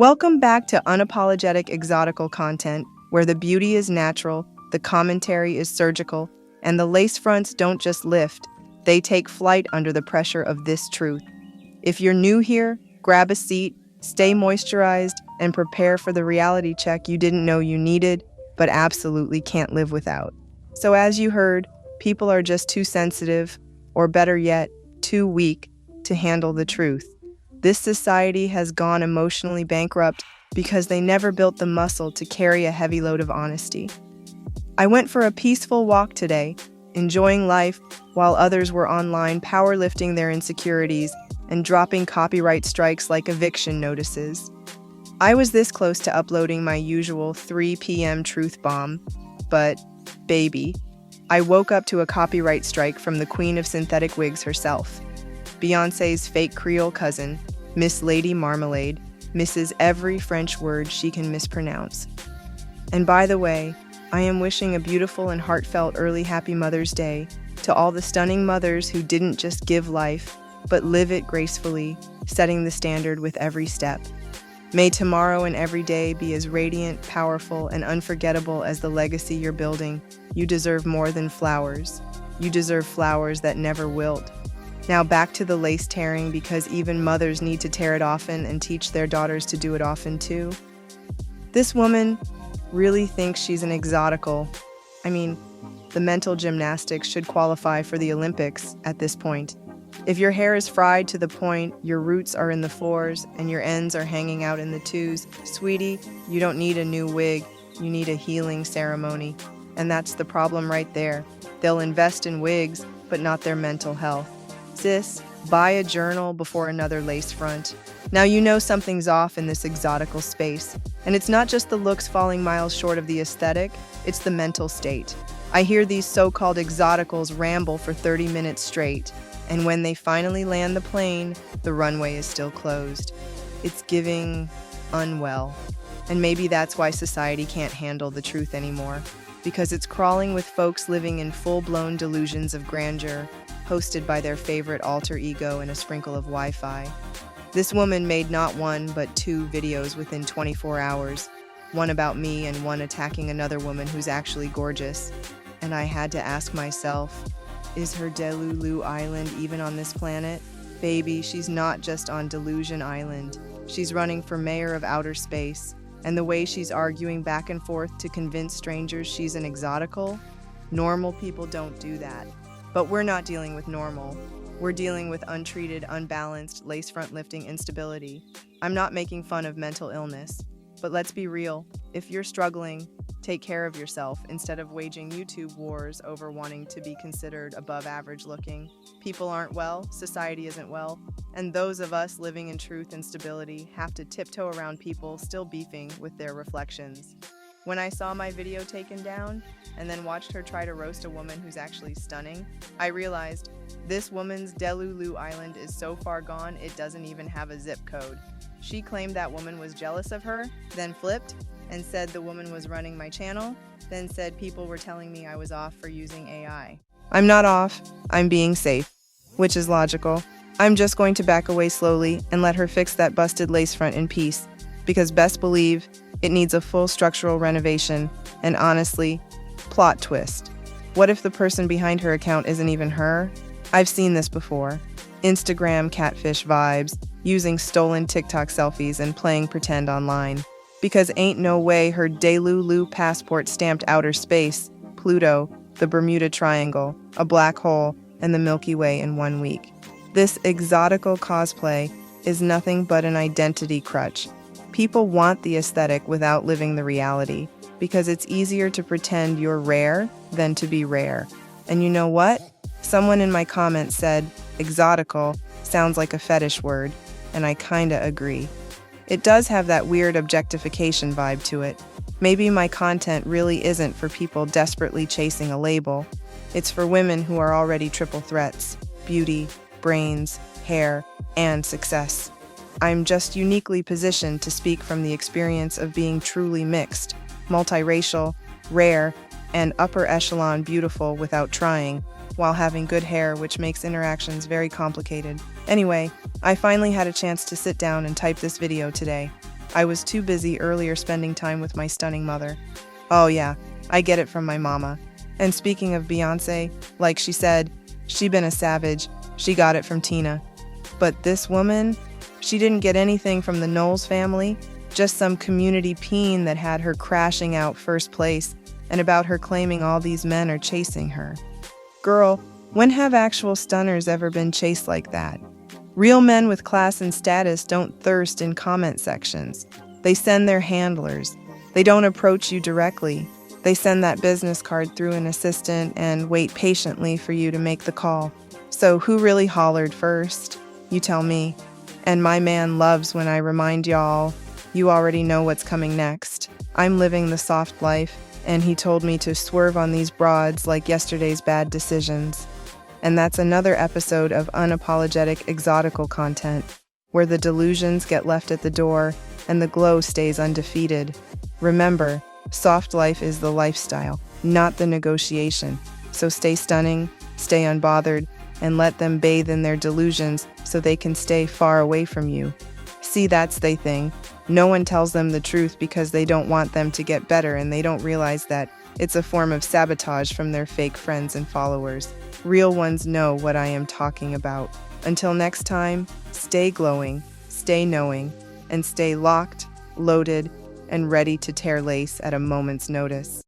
Welcome back to Unapologetic Exotical Content, where the beauty is natural, the commentary is surgical, and the lace fronts don't just lift, they take flight under the pressure of this truth. If you're new here, grab a seat, stay moisturized, and prepare for the reality check you didn't know you needed, but absolutely can't live without. So as you heard, people are just too sensitive, or better yet, too weak to handle the truth. This society has gone emotionally bankrupt because they never built the muscle to carry a heavy load of honesty. I went for a peaceful walk today, enjoying life while others were online powerlifting their insecurities and dropping copyright strikes like eviction notices. I was this close to uploading my usual 3 p.m. truth bomb, but, baby, I woke up to a copyright strike from the queen of synthetic wigs herself. Beyoncé's fake Creole cousin, Miss Lady Marmalade, misses every French word she can mispronounce. And by the way, I am wishing a beautiful and heartfelt early Happy Mother's Day to all the stunning mothers who didn't just give life, but live it gracefully, setting the standard with every step. May tomorrow and every day be as radiant, powerful, and unforgettable as the legacy you're building. You deserve more than flowers. You deserve flowers that never wilt. Now back to the lace tearing, because even mothers need to tear it often and teach their daughters to do it often too. This woman really thinks she's an exotical. I mean, the mental gymnastics should qualify for the Olympics at this point. If your hair is fried to the point, your roots are in the fours, and your ends are hanging out in the twos, sweetie, you don't need a new wig, you need a healing ceremony. And that's the problem right there. They'll invest in wigs, but not their mental health. Sis, buy a journal before another lace front. Now you know something's off in this exotical space. And it's not just the looks falling miles short of the aesthetic, it's the mental state. I hear these so-called exoticals ramble for 30 minutes straight, and when they finally land the plane, the runway is still closed. It's giving unwell. And maybe that's why society can't handle the truth anymore, because it's crawling with folks living in full-blown delusions of grandeur, hosted by their favorite alter ego and a sprinkle of Wi-Fi. This woman made not one but 2 videos within 24 hours, one about me and one attacking another woman who's actually gorgeous. And I had to ask myself, is her delulu island even on this planet? Baby, she's not just on Delusion Island. She's running for mayor of outer space. And the way she's arguing back and forth to convince strangers she's an exotical, normal people don't do that. But we're not dealing with normal. We're dealing with untreated, unbalanced, lace front lifting instability. I'm not making fun of mental illness, but let's be real. If you're struggling, take care of yourself instead of waging YouTube wars over wanting to be considered above average looking. People aren't well, society isn't well, and those of us living in truth and stability have to tiptoe around people still beefing with their reflections. When I saw my video taken down, and then watched her try to roast a woman who's actually stunning, I realized this woman's delulu island is so far gone it doesn't even have a zip code. She claimed that woman was jealous of her, then flipped, and said the woman was running my channel, then said people were telling me I was off for using AI. I'm not off, I'm being safe, which is logical. I'm just going to back away slowly and let her fix that busted lace front in peace, because best believe it needs a full structural renovation, and honestly, plot twist. What if the person behind her account isn't even her? I've seen this before. Instagram catfish vibes, using stolen TikTok selfies and playing pretend online. Because ain't no way her delulu passport stamped outer space, Pluto, the Bermuda Triangle, a black hole, and the Milky Way in 1 week. This exotical cosplay is nothing but an identity crutch. People want the aesthetic without living the reality, because it's easier to pretend you're rare than to be rare. And you know what? Someone in my comments said, exotical sounds like a fetish word, and I kinda agree. It does have that weird objectification vibe to it. Maybe my content really isn't for people desperately chasing a label. It's for women who are already triple threats: beauty, brains, hair, and success. I'm just uniquely positioned to speak from the experience of being truly mixed, multiracial, rare, and upper echelon beautiful without trying, while having good hair, which makes interactions very complicated. Anyway, I finally had a chance to sit down and type this video today. I was too busy earlier spending time with my stunning mother. Oh yeah, I get it from my mama. And speaking of Beyonce, like she said, she been a savage. She got it from Tina. But this woman, she didn't get anything from the Knowles family, just some community peen that had her crashing out first place, and about her claiming all these men are chasing her. Girl, when have actual stunners ever been chased like that? Real men with class and status don't thirst in comment sections. They send their handlers. They don't approach you directly. They send that business card through an assistant and wait patiently for you to make the call. So who really hollered first? You tell me. And my man loves when I remind y'all, you already know what's coming next. I'm living the soft life, and he told me to swerve on these broads like yesterday's bad decisions. And that's another episode of Unapologetic Exotical Content, where the delusions get left at the door and the glow stays undefeated. Remember, soft life is the lifestyle, not the negotiation. So stay stunning, stay unbothered, and let them bathe in their delusions so they can stay far away from you. See, that's the thing. No one tells them the truth because they don't want them to get better, and they don't realize that it's a form of sabotage from their fake friends and followers. Real ones know what I am talking about. Until next time, stay glowing, stay knowing, and stay locked, loaded, and ready to tear lace at a moment's notice.